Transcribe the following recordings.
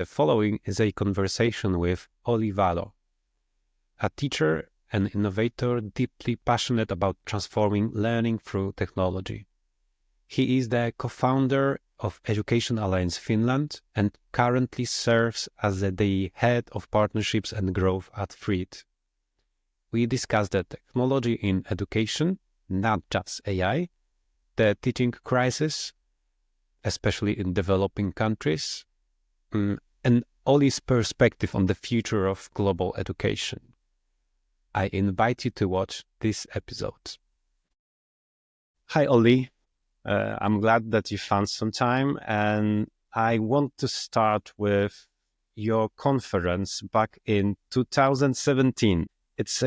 The following is a conversation with Olli Vallo, a teacher and innovator deeply passionate about transforming learning through technology. He is the co-founder of Education Alliance Finland and currently serves as the head of partnerships and growth at Freed. We discuss the technology in education, not just AI, the teaching crisis, especially in developing countries, and Olli's perspective on the future of global education. I invite you to watch this episode. Hi, Olli. I'm glad that you found some time, and I want to start with your conference back in 2017. It's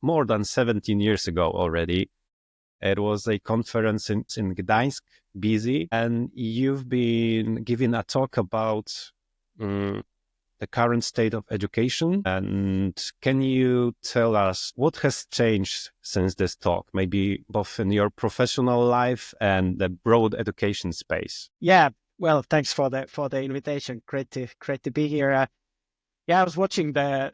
more than 17 years ago already. It was a conference in Gdańsk, busy, and you've been giving a talk about the current state of education. And can you tell us what has changed since this talk, maybe both in your professional life and the broad education space? Yeah, well, thanks for the invitation. Great to be here. I was watching the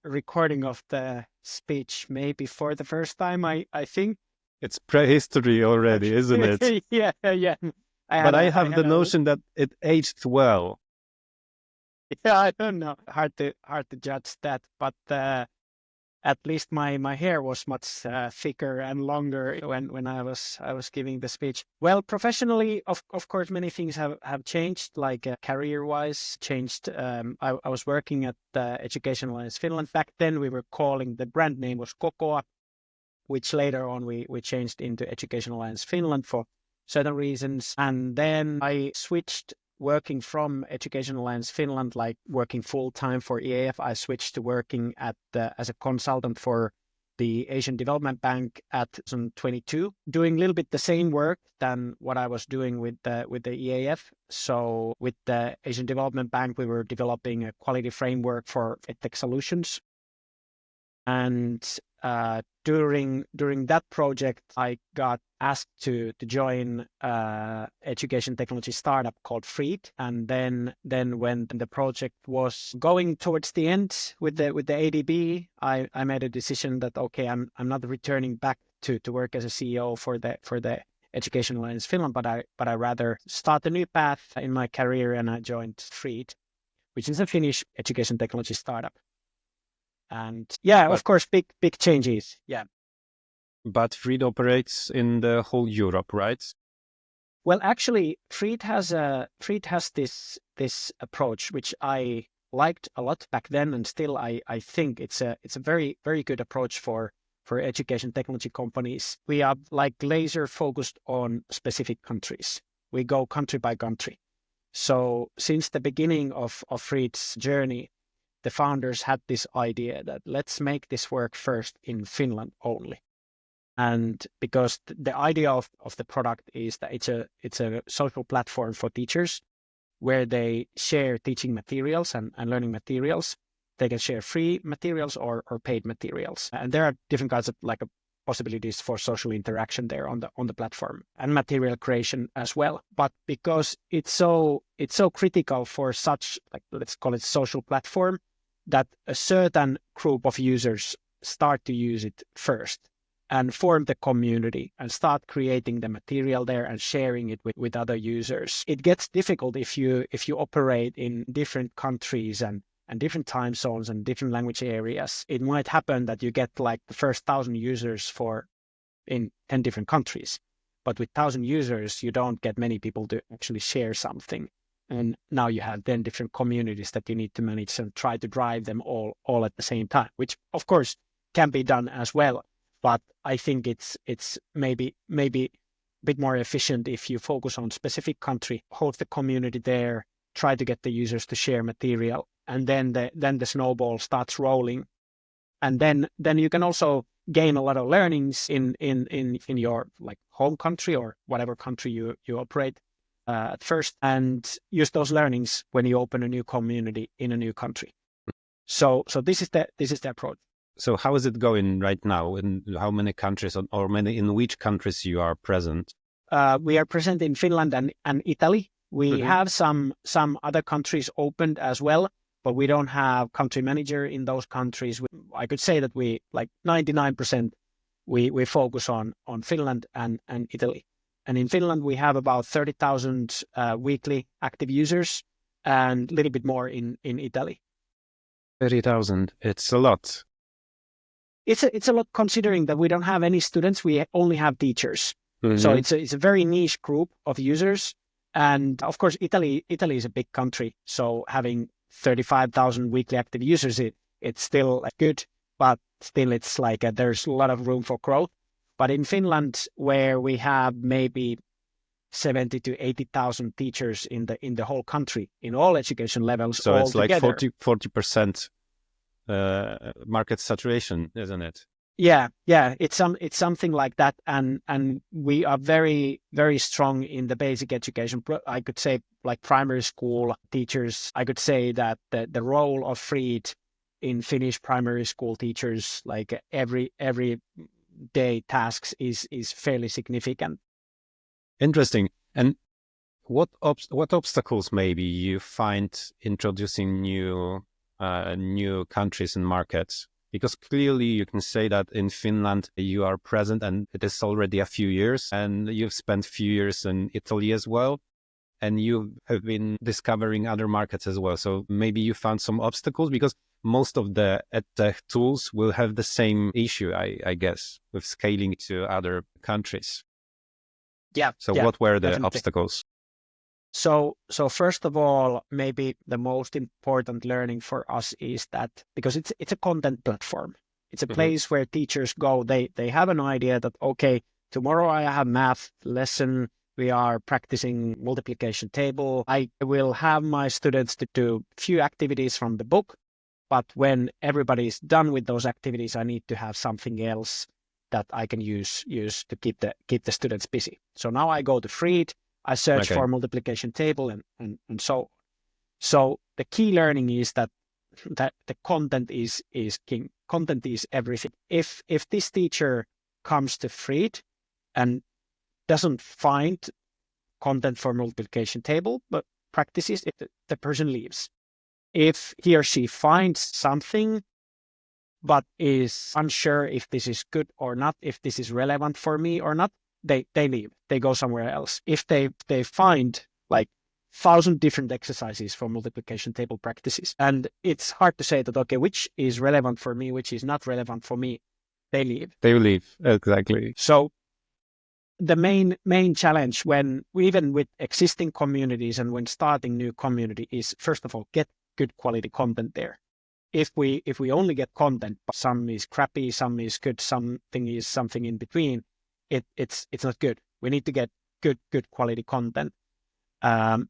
recording of the speech maybe for the first time. I think it's prehistory already, isn't it? yeah. I have the notion that it aged well. Yeah, I don't know. Hard to judge that, but at least my hair was much thicker and longer when I was giving the speech. Well, professionally, of course, many things have changed, like career-wise, changed. I was working at Education Alliance Finland. Back then, we were calling, the brand name was Kokoa, which later on we changed into Education Alliance Finland for certain reasons. And then I switched working from Education Alliance Finland, like working full-time for EAF. I switched to working as a consultant for the Asian Development Bank at 2022, doing a little bit the same work than what I was doing with the EAF. So with the Asian Development Bank, we were developing a quality framework for EdTech solutions. And during that project, I got asked to join education technology startup called Freed. And then when the project was going towards the end with the ADB, I made a decision that okay, I'm not returning back to work as a CEO for the Education Alliance Finland, but I rather start a new path in my career, and I joined Freed, which is a Finnish education technology startup. And of course, big changes. Yeah. But Freed operates in the whole Europe, right? Well, actually, Freed has this approach, which I liked a lot back then, and still I think it's a very, very good approach for education technology companies. We are like laser focused on specific countries. We go country by country. So since the beginning of Freed's journey, the founders had this idea that let's make this work first in Finland only. And because the idea of the product is that it's a social platform for teachers where they share teaching materials and learning materials. They can share free materials or paid materials. And there are different kinds of possibilities for social interaction there on the platform, and material creation as well. But because it's so critical for such, let's call it social platform, that a certain group of users start to use it first and form the community and start creating the material there and sharing it with other users. It gets difficult if you operate in different countries and different time zones and different language areas. It might happen that you get like the first 1,000 users in 10 different countries, but with 1,000 users, you don't get many people to actually share something. And now you have then different communities that you need to manage and try to drive them all at the same time, which of course can be done as well. But I think it's maybe a bit more efficient if you focus on specific country, hold the community there, try to get the users to share material, and then the snowball starts rolling. And then you can also gain a lot of learnings in your like home country or whatever country you operate at first, and use those learnings when you open a new community in a new country. So this is the approach. So how is it going right now? In how many countries, or in which countries you are present? We are present in Finland and Italy. We have some other countries opened as well, but we don't have country manager in those countries. I could say that we like 99%. We focus on Finland and Italy. And in Finland, we have about 30,000 weekly active users and a little bit more in Italy. 30,000, it's a lot. It's a lot considering that we don't have any students, we only have teachers. So it's a very niche group of users. And of course, Italy is a big country. So having 35,000 weekly active users, it's still good, but still it's like there's a lot of room for growth. But in Finland, where we have maybe 70 to 80,000 teachers in the whole country, in all education levels, so it's like together. 40% market saturation, isn't it? Yeah, it's something like that, and we are very, very strong in the basic education. I could say like primary school teachers. I could say that the role of Freed in Finnish primary school teachers, like every day tasks, is fairly significant. Interesting. And what obstacles maybe you find introducing new countries and markets? Because clearly you can say that in Finland you are present and it is already a few years, and you've spent a few years in Italy as well, and you have been discovering other markets as well. So maybe you found some obstacles, because most of the EdTech tools will have the same issue, I guess, with scaling to other countries. Yeah. So what were the definitely. obstacles? So first of all, maybe the most important learning for us is that because it's a content platform, it's a place where teachers go. They have an idea that, okay, tomorrow I have math lesson. We are practicing multiplication table. I will have my students to do few activities from the book, but when everybody's done with those activities, I need to have something else that I can use to keep the students busy. So now I go to Freed. I search for multiplication table and so on. So the key learning is that the content is king. Content is everything. If this teacher comes to Freed and doesn't find content for multiplication table, but practices it, the person leaves. If he or she finds something, but is unsure if this is good or not, if this is relevant for me or not, they leave. They go somewhere else. If they find like 1,000 different exercises for multiplication table practices, and it's hard to say that, okay, which is relevant for me, which is not relevant for me, they leave. They leave, exactly. So the main challenge when even with existing communities and when starting new community is, first of all, get good quality content there. If we only get content, but some is crappy, some is good, something is something in between, it's not good. We need to get good quality content. And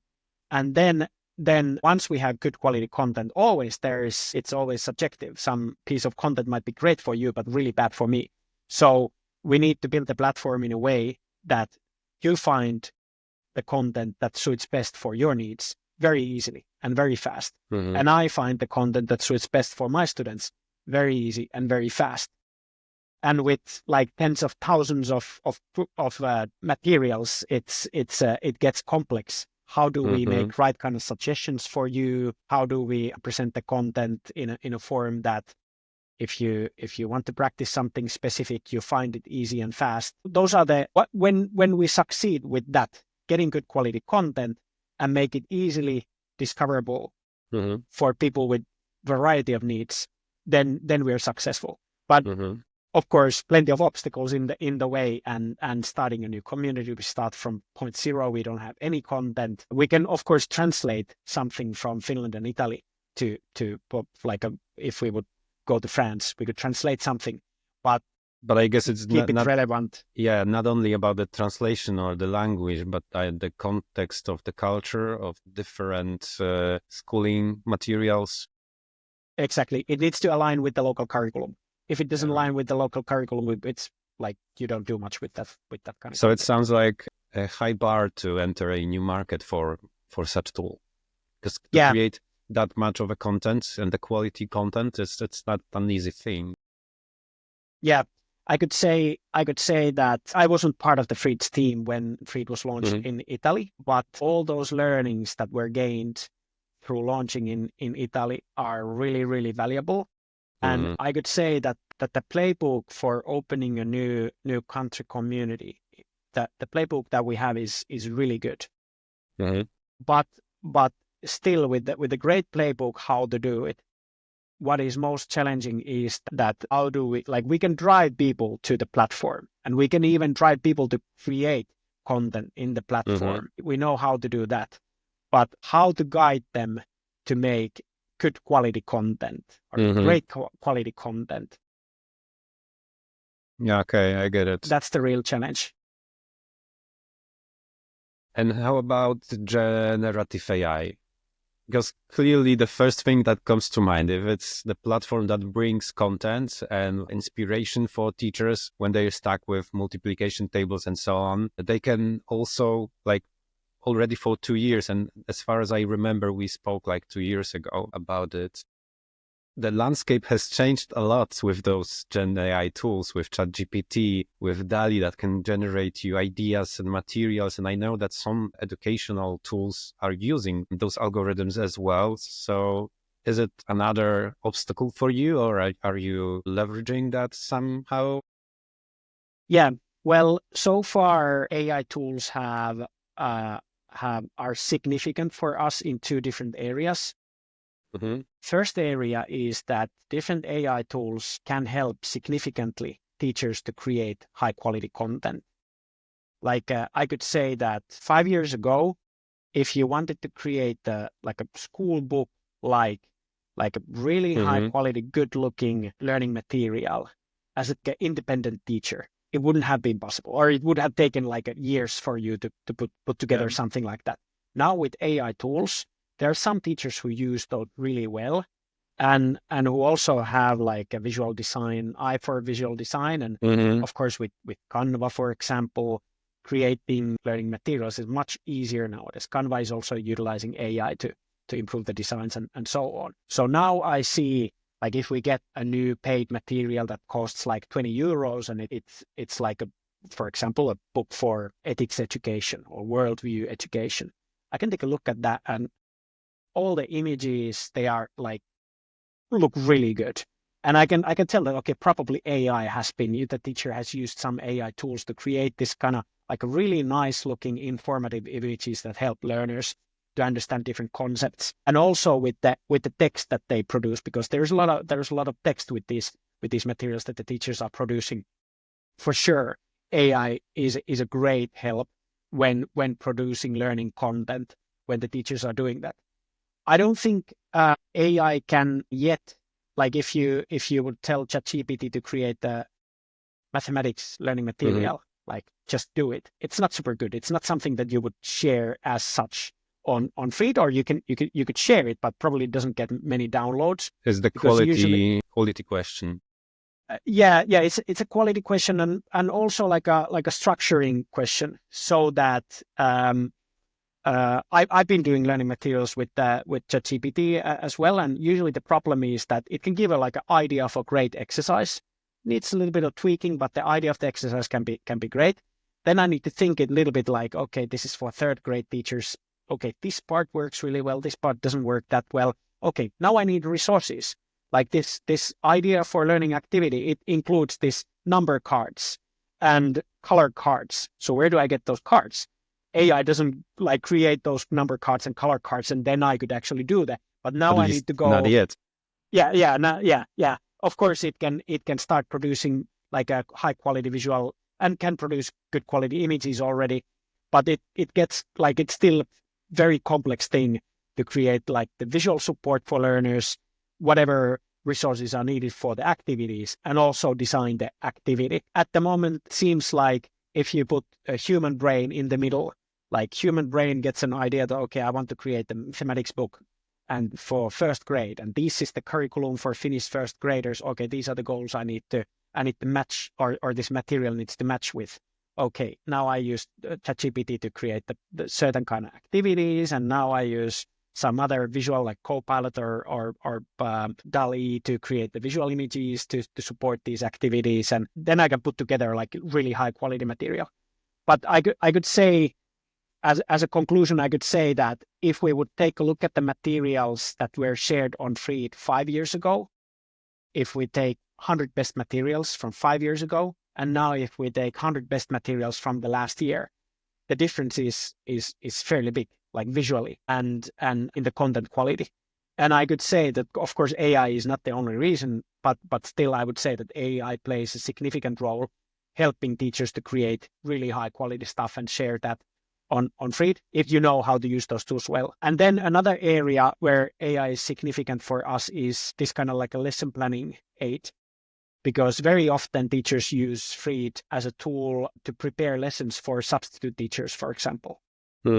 then once we have good quality content, it's always subjective. Some piece of content might be great for you, but really bad for me. So we need to build the platform in a way that you find the content that suits best for your needs very easily and very fast. And I find the content that suits best for my students very easy and very fast. And with like tens of thousands of materials, it gets complex. How do we make right kind of suggestions for you? How do we present the content in a form that if you want to practice something specific, you find it easy and fast? Those are when we succeed with that, getting good quality content and make it easily discoverable for people with variety of needs, then we are successful. But of course, plenty of obstacles in the way, and starting a new community, we start from point zero. We don't have any content. We can, of course, translate something from Finland and Italy to like if we would go to France, we could translate something, but I guess it's keep not relevant. Yeah, not only about the translation or the language, but the context of the culture of different schooling materials. Exactly, it needs to align with the local curriculum. If it doesn't align with the local curriculum, it's like you don't do much with that kind of. So it sounds like a high bar to enter a new market for such tool, because to create that much of a content and the quality content, it's not an easy thing. Yeah, I could say that I wasn't part of the Freed's team when Freed was launched in Italy, but all those learnings that were gained through launching in Italy are really, really valuable. And I could say that the playbook for opening a new country community, that the playbook that we have is really good. But still, with the great playbook, how to do it, what is most challenging is that how do we can drive people to the platform, and we can even drive people to create content in the platform. We know how to do that, but how to guide them to make good quality content or great quality content. Yeah, okay, I get it. That's the real challenge. And how about generative AI? Because clearly the first thing that comes to mind, if it's the platform that brings content and inspiration for teachers when they're stuck with multiplication tables and so on, they can also already for 2 years. And as far as I remember, we spoke 2 years ago about it. The landscape has changed a lot with those Gen AI tools, with ChatGPT, with DALI that can generate you ideas and materials. And I know that some educational tools are using those algorithms as well. So is it another obstacle for you, or are you leveraging that somehow? Yeah, well, so far AI tools are significant for us in two different areas. First area is that different AI tools can help significantly teachers to create high quality content. I could say that 5 years ago, if you wanted to create a school book, like a really high quality, good looking learning material as an independent teacher, it wouldn't have been possible, or it would have taken years for you to put together something like that. Now with AI tools, there are some teachers who use those really well, and who also have a visual design eye for visual design, and of course with Canva, for example, creating learning materials is much easier nowadays. Canva is also utilizing AI to improve the designs and so on. So now I see, if we get a new paid material that costs 20 euros, and it's for example, a book for ethics education or worldview education, I can take a look at that, and all the images, they are look really good. And I can tell that, okay, probably the teacher has used some AI tools to create this kind of a really nice looking informative images that help learners to understand different concepts. And also with the text that they produce, because there's a lot of text with these materials that the teachers are producing. For sure, AI is a great help when producing learning content, when the teachers are doing that. I don't think AI can yet, if you would tell ChatGPT to create a mathematics learning material, just do it. It's not super good. It's not something that you would share as such on Feed, or you could share it, but probably doesn't get many downloads. Is the quality question? It's a quality question, and also like a structuring question, so that I've been doing learning materials with ChatGPT as well, and usually the problem is that it can give an idea of a great exercise. Needs a little bit of tweaking, but the idea of the exercise can be great. Then I need to think it a little bit okay, this is for third grade teachers. Okay, this part works really well. This part doesn't work that well. Okay, now I need resources. This idea for learning activity, it includes this number cards and color cards. So where do I get those cards? AI doesn't create those number cards and color cards, and then I could actually do that. But now I need to go. Not yet. Yeah. Of course, it can start producing a high quality visual and can produce good quality images already. But it gets it's still very complex thing to create the visual support for learners, whatever resources are needed for the activities, and also design the activity. At the moment, it seems like if you put a human brain in the middle, human brain gets an idea that, okay, I want to create a mathematics book and for first grade, and this is the curriculum for Finnish first graders. Okay, these are the goals I need to match, or this material needs to match with. Okay, now I use ChatGPT to create the certain kind of activities, and now I use some other visual like Copilot or DALL-E to create the visual images to support these activities. And then I can put together like really high quality material. But I could say, as a conclusion, I could say that if we would take a look at the materials that were shared on Freed 5 years ago, if we take 100 best materials from 5 years ago, and now if we take 100 best materials from the last year, the difference is fairly big, like visually and in the content quality. And I could say that, of course, AI is not the only reason, but still I would say that AI plays a significant role helping teachers to create really high quality stuff and share that on Freed if you know how to use those tools well. And then another area where AI is significant for us is this kind of like a lesson planning aid, because very often teachers use Freed as a tool to prepare lessons for substitute teachers, for example.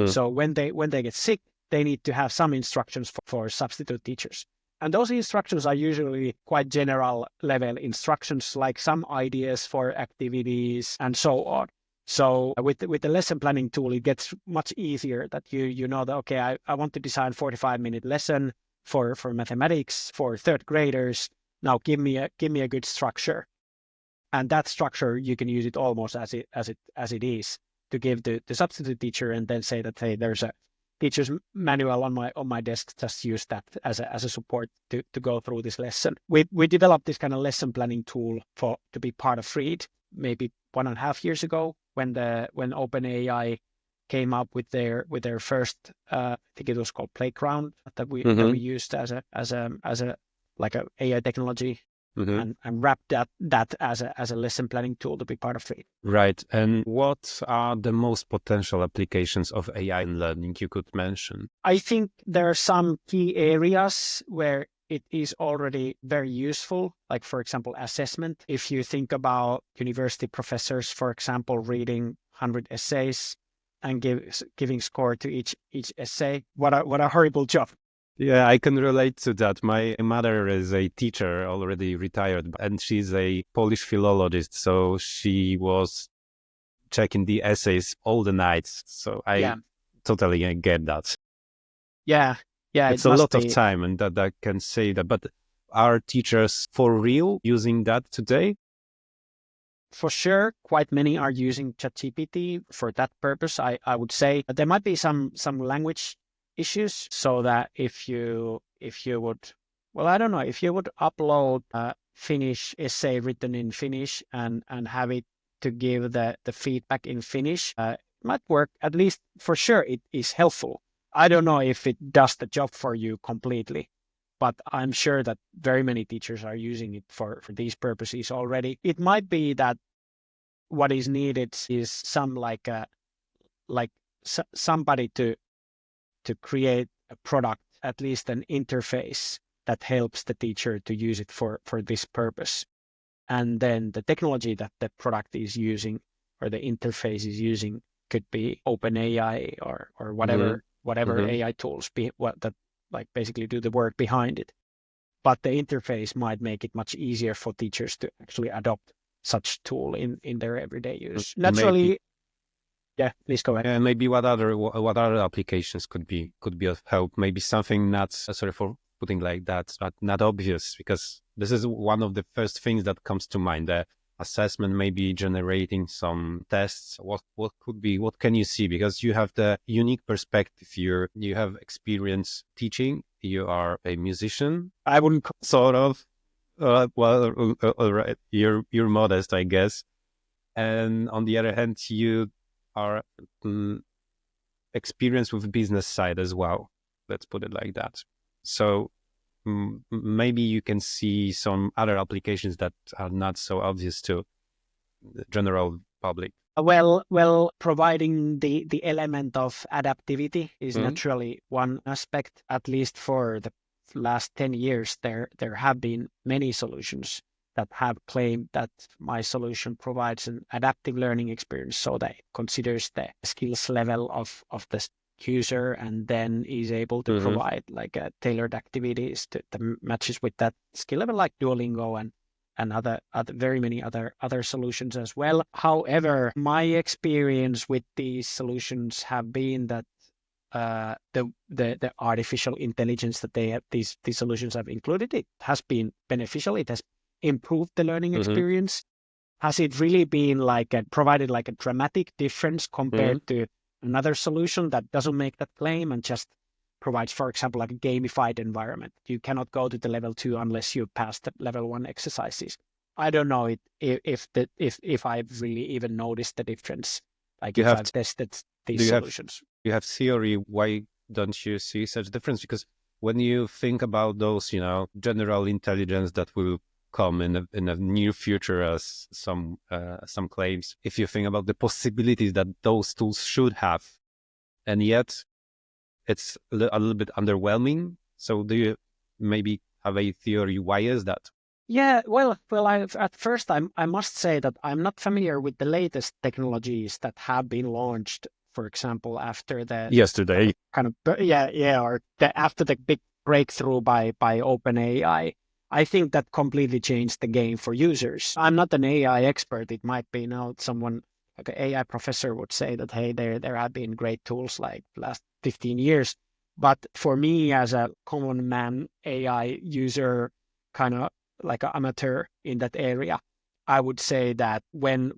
So when they get sick, they need to have some instructions for substitute teachers. And those instructions are usually quite general level instructions, like some ideas for activities and so on. So with the lesson planning tool, it gets much easier that you know that, okay, I want to design 45-minute lesson for mathematics for third graders. Now give me a good structure. And that structure, you can use it almost as it is to give the substitute teacher, and then say that, hey, there's a teacher's manual on my desk, just use that as a support to go through this lesson. We developed this kind of lesson planning tool to be part of Freed maybe 1.5 years ago when OpenAI came up with their first I think it was called Playground that we used as a like a AI technology. And wrap that as a lesson planning tool to be part of Freed. Right. And what are the most potential applications of AI in learning you could mention? I think there are some key areas where it is already very useful, like, for example, assessment. If you think about university professors, for example, reading 100 essays and giving score to each essay, what a horrible job. Yeah, I can relate to that. My mother is a teacher, already retired, and she's a Polish philologist. So she was checking the essays all the nights. So I totally get that. Yeah. It's a lot of time, and that I can say that. But are teachers for real using that today? For sure, quite many are using ChatGPT for that purpose. I would say there might be some language issues, so that if you would, well, I don't know, if you would upload a Finnish essay written in Finnish and have it to give the feedback in Finnish, it might work. At least for sure it is helpful. I don't know if it does the job for you completely, but I'm sure that very many teachers are using it for these purposes already. It might be that what is needed is some somebody to create a product, at least an interface that helps the teacher to use it for this purpose. And then the technology that the product is using or the interface is using could be OpenAI or whatever AI tools that like basically do the work behind it. But the interface might make it much easier for teachers to actually adopt such tool in their everyday use. Naturally, yeah, please go ahead. And maybe what other applications could be of help? Maybe something not, sorry for putting like that, but not obvious, because this is one of the first things that comes to mind. The assessment, maybe generating some tests. What can you see? Because you have the unique perspective. You have experience teaching. You are a musician. I wouldn't sort of. All right. You're modest, I guess. And on the other hand, you are experienced with business side as well. Let's put it like that. So maybe you can see some other applications that are not so obvious to the general public. Well, providing the element of adaptivity is naturally one aspect. At least for the last 10 years, there have been many solutions that have claimed that my solution provides an adaptive learning experience, so that it considers the skills level of the user and then is able to provide like tailored activities that matches with that skill level, like Duolingo and other very many other solutions as well. However, my experience with these solutions have been that the artificial intelligence that they have, these solutions have included, it has been beneficial. It has improved the learning experience. Has it really been provided like a dramatic difference compared to another solution that doesn't make that claim and just provides, for example, like a gamified environment? You cannot go to the level 2 unless you pass the level 1 exercises. I don't know if I've really even noticed the difference. Like if I've tested these solutions. You have theory. Why don't you see such difference? Because when you think about those, general intelligence that will come in a near future, as some claims, if you think about the possibilities that those tools should have, and yet it's a little bit underwhelming. So do you maybe have a theory? Why is that? Yeah, well, at first I must say that I'm not familiar with the latest technologies that have been launched. For example, after the yesterday, after the big breakthrough by OpenAI. I think that completely changed the game for users. I'm not an AI expert. It might be now someone like an AI professor would say that, hey, there have been great tools like last 15 years. But for me, as a common man AI user, kind of like an amateur in that area, I would say that when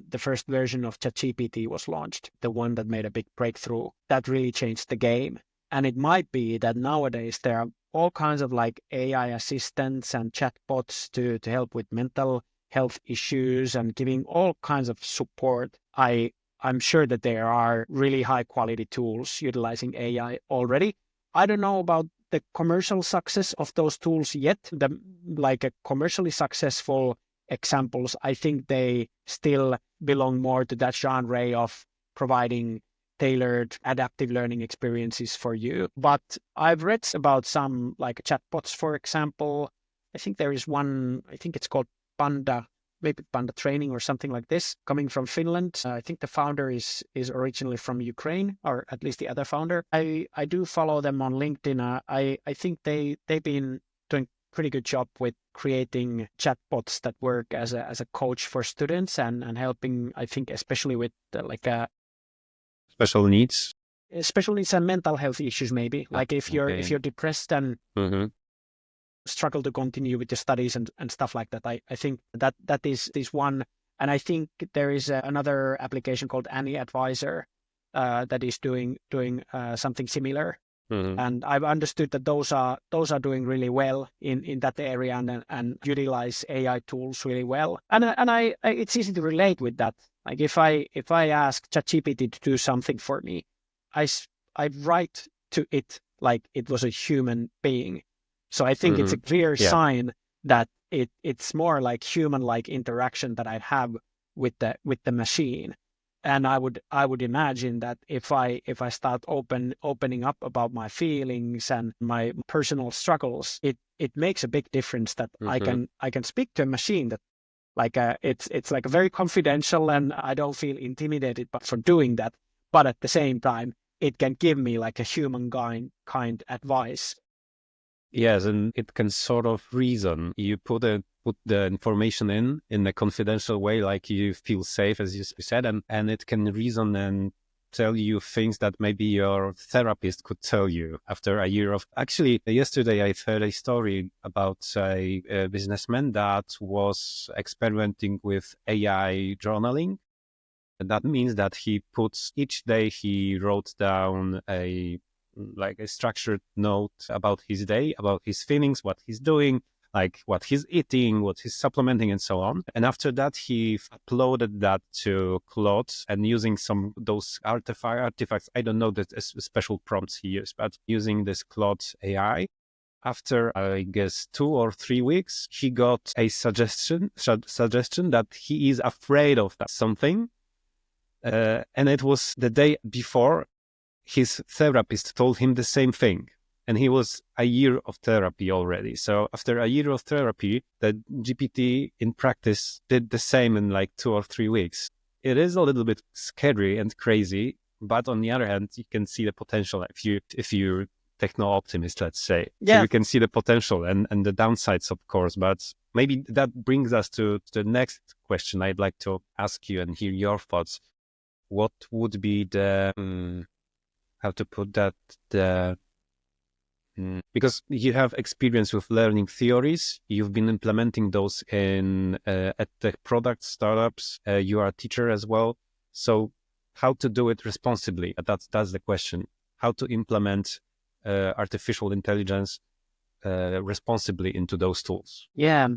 the first version of ChatGPT was launched, the one that made a big breakthrough, that really changed the game. And it might be that nowadays there are all kinds of like AI assistants and chatbots to help with mental health issues and giving all kinds of support. I'm sure that there are really high quality tools utilizing AI already. I don't know about the commercial success of those tools yet. A commercially successful examples, I think they still belong more to that genre of providing tailored adaptive learning experiences for you. But I've read about some like chatbots, for example. I think there is one, I think it's called Panda, maybe Panda Training or something like this, coming from Finland. I think the founder is originally from Ukraine, or at least the other founder. I do follow them on LinkedIn. I think they've been doing pretty good job with creating chatbots that work as a coach for students and helping, I think, especially with special needs and mental health issues, maybe. Like if you're depressed and struggle to continue with your studies and stuff like that. I think that is one. And I think there is another application called Any Advisor that is doing something similar. And I've understood that those are doing really well in that area and utilize AI tools really well. And I it's easy to relate with that. Like if I ask ChatGPT to do something for me, I write to it like it was a human being. So I think it's a clear sign that it's more like human-like interaction that I have with the machine. And I would imagine that if I start opening up about my feelings and my personal struggles, it makes a big difference that I can speak to a machine that like it's like very confidential, and I don't feel intimidated for doing that. But at the same time, it can give me like a human kind advice. Yes, and it can sort of reason. You put the information in a confidential way, like you feel safe, as you said, and it can reason and tell you things that maybe your therapist could tell you after a year of. Actually, yesterday I heard a story about a businessman that was experimenting with AI journaling. That means that he puts each day he wrote down a structured note about his day, about his feelings, what he's doing, like what he's eating, what he's supplementing, and so on. And after that, he uploaded that to Claude and using some those artifacts. I don't know the special prompts he used, but using this Claude AI. After, I guess, 2 or 3 weeks, he got a suggestion that he is afraid of something. And it was the day before his therapist told him the same thing. And he was a year of therapy already. So after a year of therapy, the GPT in practice did the same in like 2 or 3 weeks. It is a little bit scary and crazy, but on the other hand, you can see the potential if you're techno-optimist, let's say. Yeah. So you can see the potential and the downsides, of course. But maybe that brings us to the next question I'd like to ask you and hear your thoughts. What would be the how to put that, because you have experience with learning theories, you've been implementing those in EdTech products, startups, you are a teacher as well. So how to do it responsibly? That's the question. How to implement artificial intelligence responsibly into those tools? Yeah,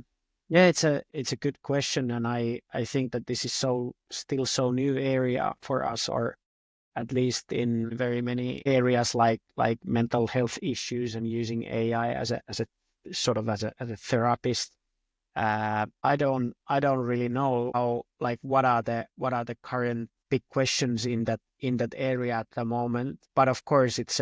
yeah, it's a good question, and I think that this is still so new area for us, or at least in very many areas like mental health issues and using AI as a sort of as a therapist. I don't really know how, like, what are the current big questions in that area at the moment. But of course, it's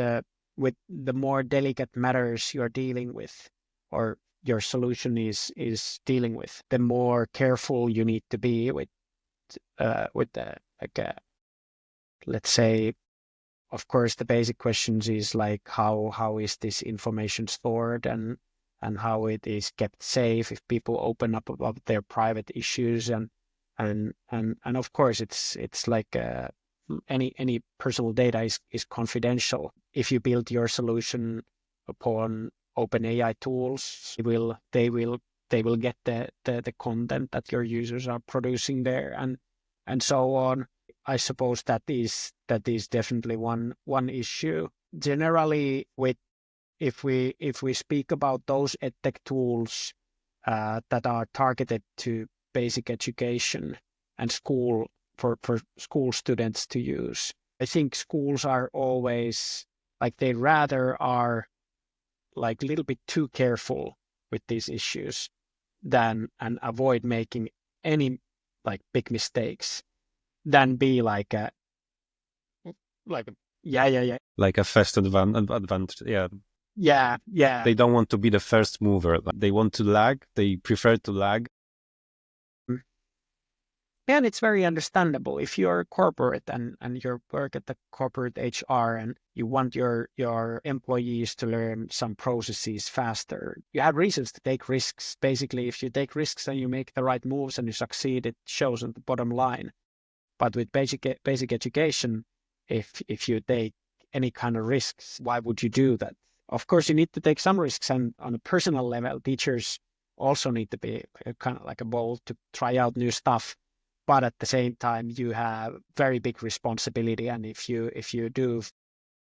with the more delicate matters you're dealing with, or your solution is dealing with, the more careful you need to be with the, like, let's say, of course, the basic questions is like how is this information stored, and how it is kept safe if people open up about their private issues, and of course it's like any personal data is confidential. If you build your solution upon open AI tools, they will get the content that your users are producing there, and so on. I suppose that is definitely one issue. Generally, with if we speak about those edtech tools that are targeted to basic education and school, for school students to use, I think schools are always, like, they rather are like a little bit too careful with these issues than and avoid making any, like, big mistakes, than be like a, yeah, Like a first advantage, yeah. yeah. They don't want to be the first mover. They want to lag. They prefer to lag. Mm. And it's very understandable if you're corporate and you work at the corporate HR and you want your employees to learn some processes faster. You have reasons to take risks. Basically, if you take risks and you make the right moves and you succeed, it shows on the bottom line. But with basic education, if you take any kind of risks, why would you do that? Of course, you need to take some risks, and on a personal level, teachers also need to be kind of like a bold to try out new stuff. But at the same time, you have very big responsibility, and if you do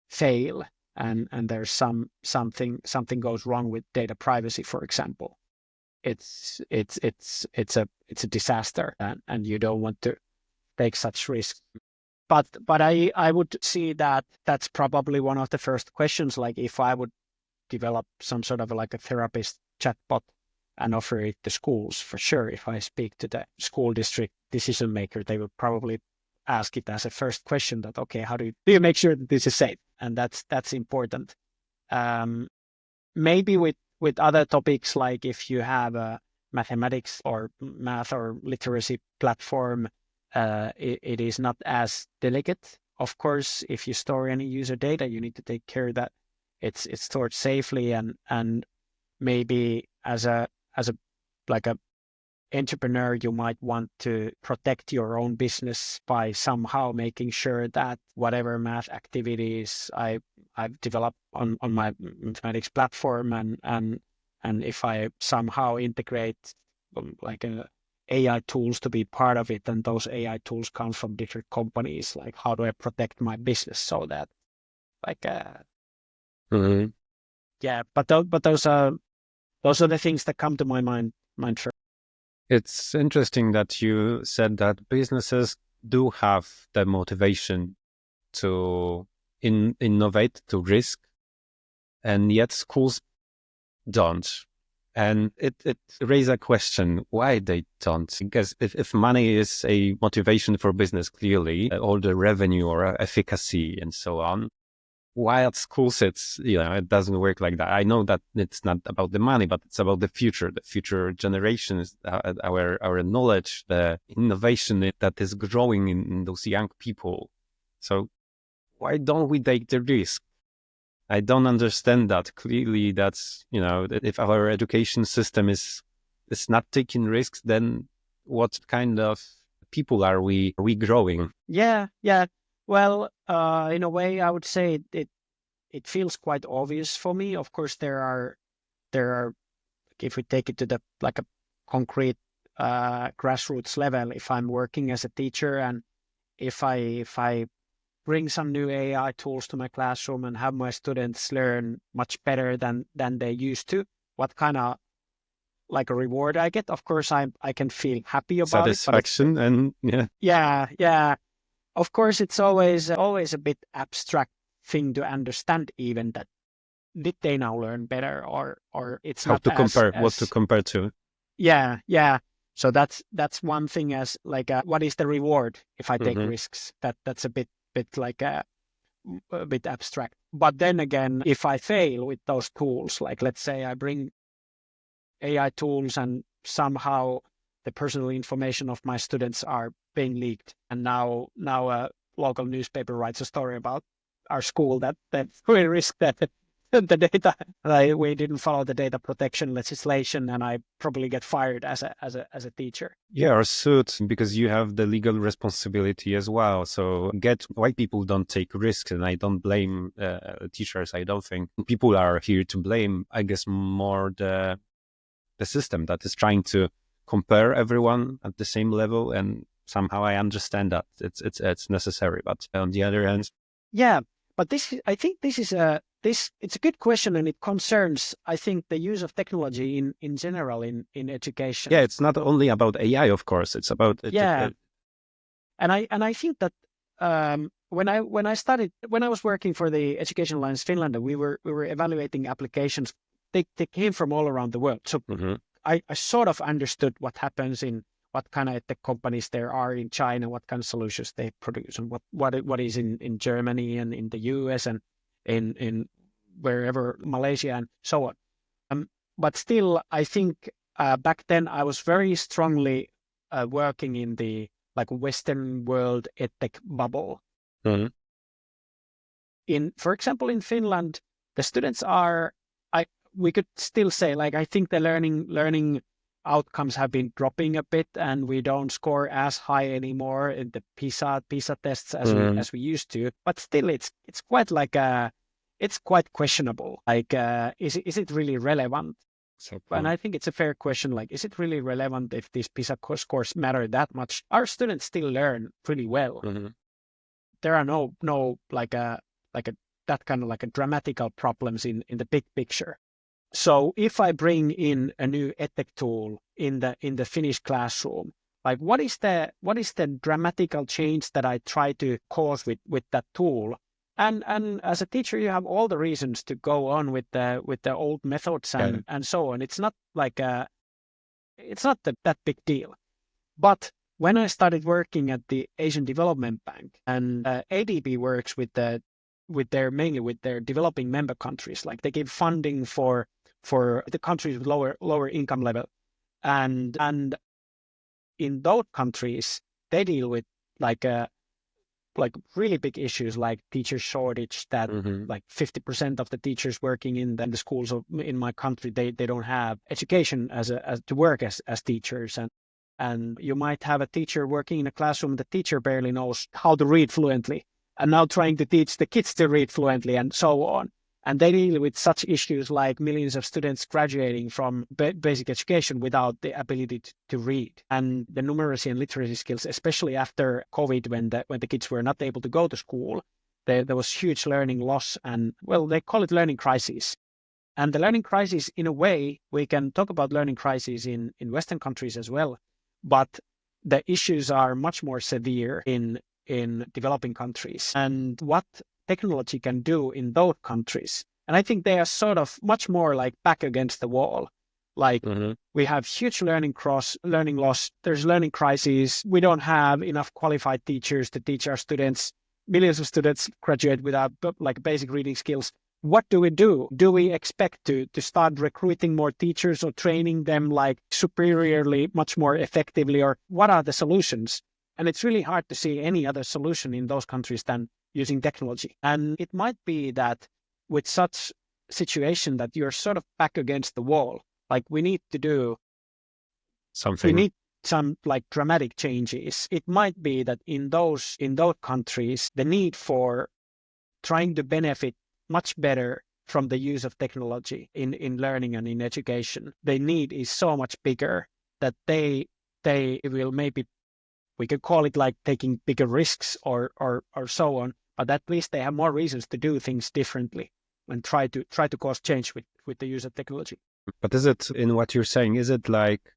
fail, and there's something goes wrong with data privacy, for example, it's a disaster, and you don't want to take such risks. But I would see that that's probably one of the first questions. Like, if I would develop some sort of like a therapist chatbot and offer it to schools, for sure, if I speak to the school district decision maker, they will probably ask it as a first question that, okay, how do you make sure that this is safe? And that's important. Maybe with other topics, like if you have a mathematics or math or literacy platform, it is not as delicate. Of course, if you store any user data, you need to take care that it's stored safely, and maybe as a like a entrepreneur, you might want to protect your own business by somehow making sure that whatever math activities I've developed on my mathematics platform, and if I somehow integrate like a AI tools to be part of it, and those AI tools come from different companies, like, how do I protect my business so that, like, Mm-hmm. yeah, but those are the things that come to my mind first. It's interesting that you said that businesses do have the motivation to innovate, to risk, and yet schools don't. And it raises a question why they don't. Because if money is a motivation for business, clearly, all the revenue or efficacy and so on, why at schools it doesn't work like that. I know that it's not about the money, but it's about the future generations, our knowledge, the innovation that is growing in those young people. So why don't we take the risk? I don't understand that. Clearly, that's, if our education system is not taking risks, then what kind of people are we growing? Yeah. Well, In a way, I would say it feels quite obvious for me. Of course, there are if we take it to the like a concrete grassroots level, if I'm working as a teacher and if I bring some new AI tools to my classroom and have my students learn much better than they used to, what kind of like a reward I get? Of course, I can feel happy about it, but Satisfaction and yeah. Of course, it's always a bit abstract thing to understand, even that did they now learn better or it's how not to compare, what to as compare to. yeah. So that's one thing as like what is the reward if I take Hmm. risks? That's a bit like a bit abstract. But then again, if I fail with those tools, like let's say I bring AI tools and somehow the personal information of my students are being leaked, and now a local newspaper writes a story about our school that we risk that the data, like we didn't follow the data protection legislation, and I probably get fired as a teacher. Yeah, or suit, because you have the legal responsibility as well. So get why people don't take risks, and I don't blame teachers. I don't think people are here to blame. I guess more the system that is trying to compare everyone at the same level, and somehow I understand that it's necessary. But on the other hand, Yeah, but I think this is it's a good question, and it concerns, I think, the use of technology in general in education. yeah, it's not only about AI, of course. It's about Yeah, and I think that when I was working for the Education Alliance Finland, we were evaluating applications. They came from all around the world, so Mhm. I sort of understood what happens in what kind of tech companies there are in China, what kind of solutions they produce, and what is in Germany and in the US and in wherever, Malaysia and so on. But still, I think back then I was very strongly working in the like Western world EdTech bubble. Mhm. For example, in Finland, the students are, we could still say, like, I think the learning outcomes have been dropping a bit, and we don't score as high anymore in the PISA tests Mhm. as we used to. But still, it's quite like it's quite questionable. Like, is it really relevant? So And I think it's a fair question. Like, is it really relevant if these PISA scores matter that much? Our students still learn pretty well. Mhm. There are no like a that kind of like a dramatical problems in the big picture. So if I bring in a new EdTech tool in the Finnish classroom, like what is the dramatical change that I try to cause with that tool? And as a teacher, you have all the reasons to go on with the old methods Yeah. and so on. It's not like it's not that big deal. But when I started working at the Asian Development Bank, and ADB works mainly with their developing member countries, like they give funding for the countries with lower income level, and in those countries they deal with like like really big issues like teacher shortage, that Mhm. like 50% of the teachers working in the schools in my country, they don't have education as to work as teachers, and you might have a teacher working in a classroom, the teacher barely knows how to read fluently, and now trying to teach the kids to read fluently and so on. And they deal with such issues like millions of students graduating from basic education without the ability to read, and the numeracy and literacy skills, especially after COVID, when the kids were not able to go to school. There was huge learning loss, and well, they call it learning crisis. And the learning crisis, in a way, we can talk about learning crises in Western countries as well, but the issues are much more severe in developing countries, and what technology can do in those countries. And I think they are sort of much more like back against the wall. Like, Mhm. we have huge learning loss. There's learning crises. We don't have enough qualified teachers to teach our students. Millions of students graduate without like basic reading skills. What do we do? Do we expect to start recruiting more teachers or training them like superiorly, much more effectively, or what are the solutions? And it's really hard to see any other solution in those countries than using technology. And it might be that with such situation that you're sort of back against the wall, like we need to do, we Something. need, some like dramatic changes, it might be that in those countries, the need for trying to benefit much better from the use of technology in learning and in education, the need is so much bigger that they will maybe, we could call it like taking bigger risks or so on, but at least they have more reasons to do things differently and try to cause change with the use of technology. But is it, in what you're saying, is it like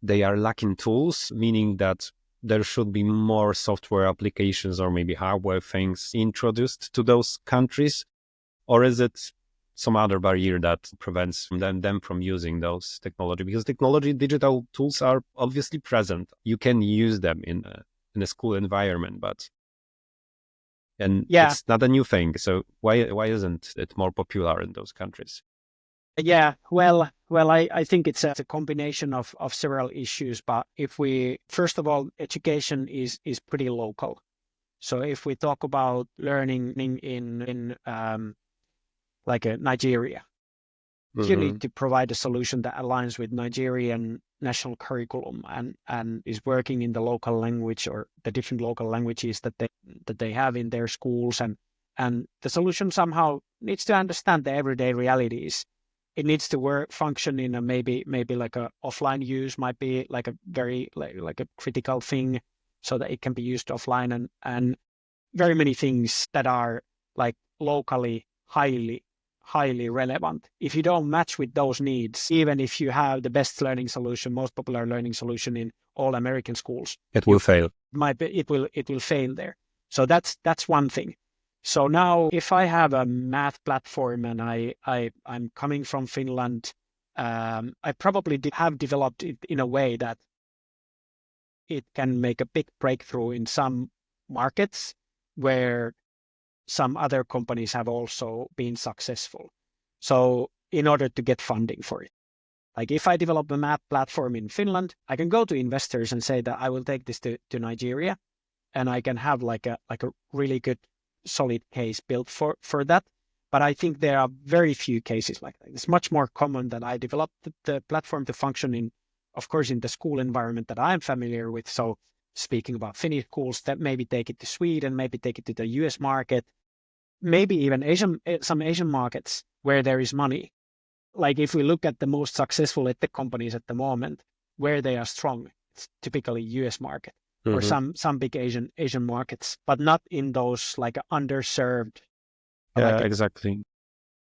they are lacking tools, meaning that there should be more software applications or maybe hardware things introduced to those countries? Or is it some other barrier that prevents them from using those technology? Because digital tools are obviously present. You can use them in a school environment, and it's not a new thing. So why isn't it more popular in those countries? Yeah, well, I think it's a combination of several issues. But if we, first of all, education is pretty local. So if we talk about learning in like Nigeria, you need to provide a solution that aligns with Nigerian national curriculum and is working in the local language or the different local languages that they have in their schools, and the solution somehow needs to understand the everyday realities. It needs to function in a maybe like a offline use might be like a very like a critical thing, so that it can be used offline, and very many things that are like locally highly relevant. If you don't match with those needs, even if you have the best learning solution, most popular learning solution in all American schools, it will fail. It will fail there. So that's one thing. So now, if I have a math platform and I'm coming from Finland, I probably have developed it in a way that it can make a big breakthrough in some markets where some other companies have also been successful. So in order to get funding for it, like if I develop a math platform in Finland, I can go to investors and say that I will take this to Nigeria, and I can have like a really good solid case built for that. But I think there are very few cases like that. It's much more common that I develop the platform to function in, of course, in the school environment that I'm familiar with. So speaking about Finnish schools, that maybe take it to Sweden, maybe take it to the US market, maybe even some Asian markets where there is money. Like if we look at the most successful EdTech companies at the moment, where they are strong, it's typically US market or some big Asian markets, but not in those like underserved. Yeah, like exactly.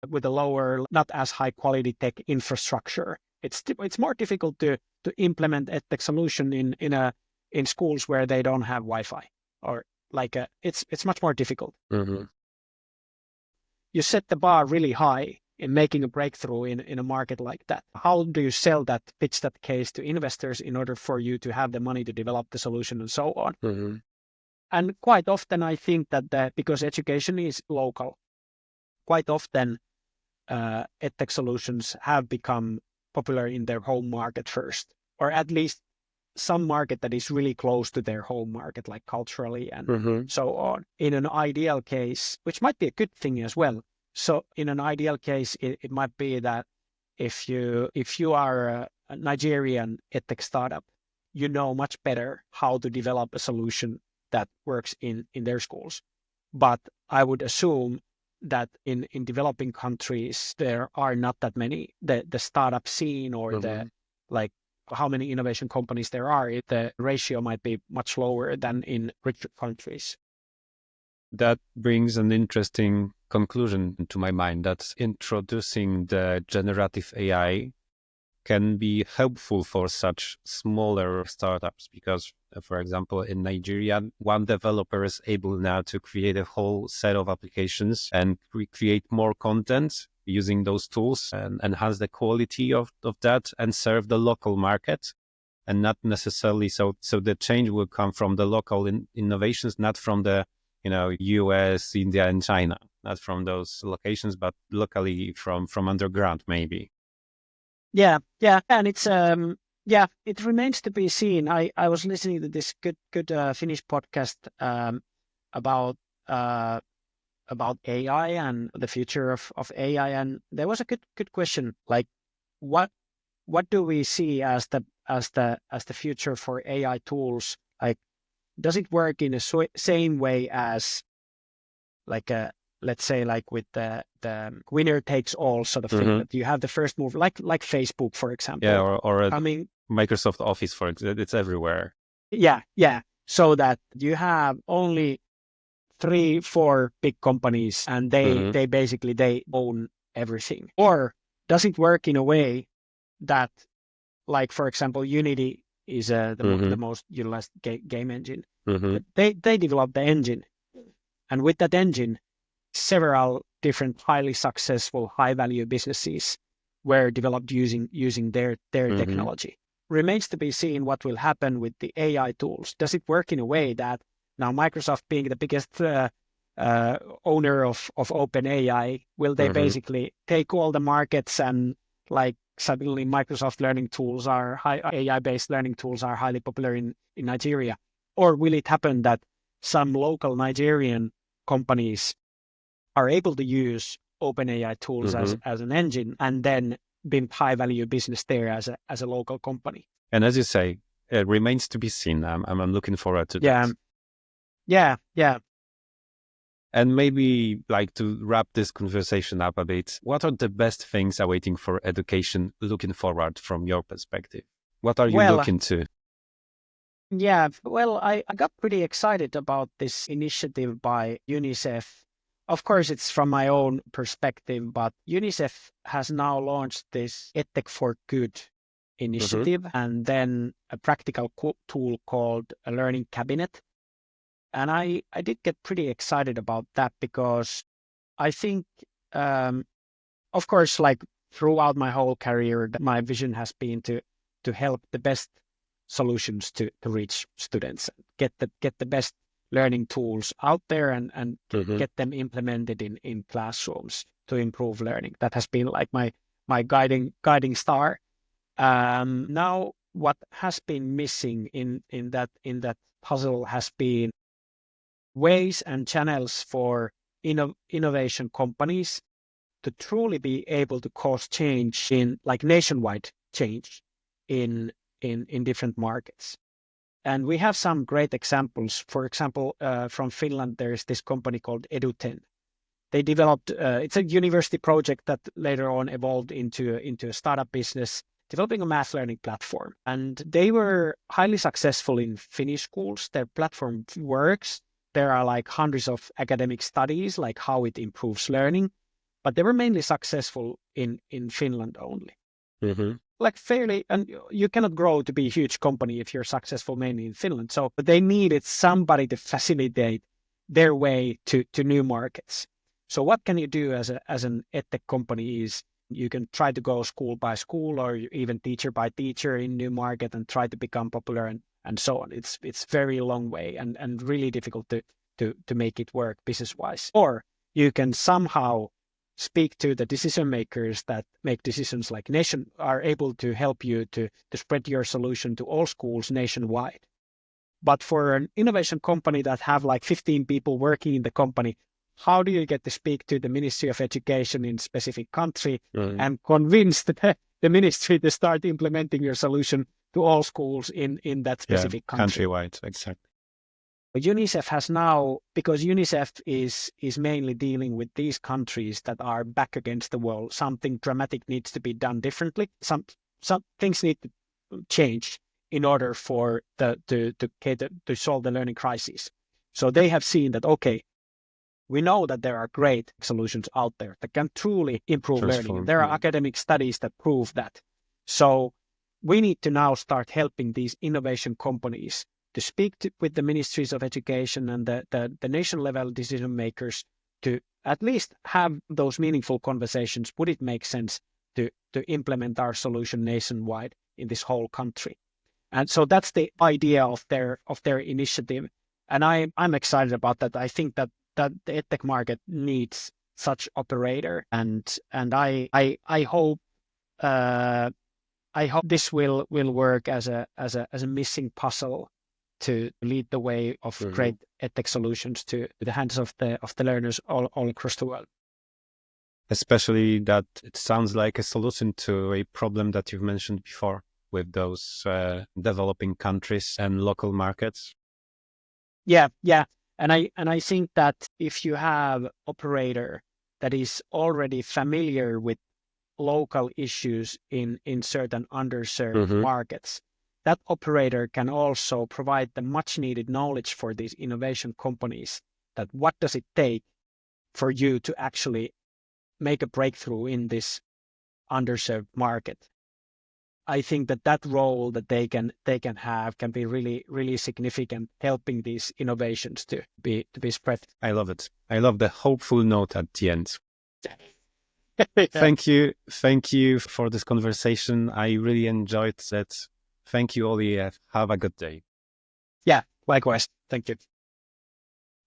With a lower, not as high quality tech infrastructure, it's more difficult to implement EdTech solution in schools where they don't have Wi-Fi, or like it's much more difficult. You set the bar really high in making a breakthrough in a market like that. How do you sell that, pitch that case to investors in order for you to have the money to develop the solution and so on? And quite often I think that because education is local, quite often EdTech solutions have become popular in their home market first, or at least some market that is really close to their home market, like culturally and so on. In an ideal case, which might be a good thing as well. So in an ideal case, it might be that if you are a Nigerian EdTech startup, you know much better how to develop a solution that works in their schools. But I would assume that in developing countries, there are not that many, the startup scene or the like how many innovation companies there are, the ratio might be much lower than in richer countries. That brings an interesting conclusion to my mind, that introducing the generative AI can be helpful for such smaller startups, because, for example, in Nigeria, one developer is able now to create a whole set of applications and create more content using those tools and enhance the quality of that and serve the local market, and not necessarily so the change will come from the local innovations, not from the US, India, and China, not from those locations, but locally from underground maybe. Yeah, and it's it remains to be seen. I was listening to this good Finnish podcast about AI and the future of AI, and there was a good question, like what do we see as as the future for AI tools? Like, does it work in a same way as like a, let's say, like with the winner takes all sort of thing, that you have the first move, like Facebook, for example. Yeah, or coming. Microsoft Office, for example, it's everywhere. Yeah. So that you have only 3-4 big companies, and they basically they own everything. Or does it work in a way that, like for example, Unity is the most utilized game engine. They developed the engine, and with that engine, several different highly successful, high value businesses were developed using their technology. Remains to be seen what will happen with the AI tools. Does it work in a way that now Microsoft, being the biggest owner of OpenAI, will they basically take all the markets, and like suddenly Microsoft learning tools are AI-based learning tools are highly popular in Nigeria? Or will it happen that some local Nigerian companies are able to use OpenAI tools as an engine, and then build high value business there as a local company? And as you say, it remains to be seen. I'm looking forward to that. Yeah. And maybe, like, to wrap this conversation up a bit, what are the best things awaiting for education looking forward from your perspective? What are you looking to? Yeah, well, I got pretty excited about this initiative by UNICEF. Of course, it's from my own perspective, but UNICEF has now launched this EdTech for Good initiative, and then a practical tool called a Learning Cabinet. And I did get pretty excited about that, because I think, of course, like throughout my whole career, my vision has been to help the best solutions to reach students, get the best learning tools out there, and get them implemented in classrooms to improve learning. That has been like my guiding star. Now, what has been missing in that puzzle has been ways and channels for innovation companies to truly be able to cause change, in like nationwide change in different markets. And we have some great examples. For example, from Finland, there is this company called EdTech. They developed, it's a university project that later on evolved into a startup business, developing a math learning platform. And they were highly successful in Finnish schools. Their platform works. There are like hundreds of academic studies, like how it improves learning, but they were mainly successful in Finland only. Like fairly, and you cannot grow to be a huge company if you're successful mainly in Finland. So they needed somebody to facilitate their way to new markets. So what can you do as an EdTech company is you can try to go school by school, or even teacher by teacher in new market, and try to become popular and so on. It's very long way and really difficult to make it work business wise. Or you can somehow speak to the decision makers that make decisions, like are able to help you to spread your solution to all schools nationwide. But for an innovation company that have like 15 people working in the company, how do you get to speak to the Ministry of Education in specific country and convince the ministry to start implementing your solution to all schools in that specific country? Countrywide, exactly. UNICEF has now, because UNICEF is mainly dealing with these countries that are back against the wall, something dramatic needs to be done differently. Some things need to change in order for to solve the learning crisis. So they have seen that, okay, we know that there are great solutions out there that can truly improve learning. There are academic studies that prove that. So we need to now start helping these innovation companies to speak with the ministries of education and the nation level decision makers to at least have those meaningful conversations. Would it make sense to implement our solution nationwide in this whole country? And so that's the idea of their initiative. And I'm excited about that. I think that the EdTech market needs such operator, and I hope this will work as a missing puzzle to lead the way of great EdTech solutions to the hands of the learners all across the world. Especially that it sounds like a solution to a problem that you've mentioned before, with those developing countries and local markets. Yeah. And I think that if you have operator that is already familiar with local issues in certain underserved markets, that operator can also provide the much needed knowledge for these innovation companies, that what does it take for you to actually make a breakthrough in this underserved market. I think that role that they can have can be really significant, helping these innovations to be spread. I love it. I love the hopeful note at the end. Yeah. Thank you for this conversation. I really enjoyed that. Thank you, Olli. Have a good day. Yeah, likewise. Thank you.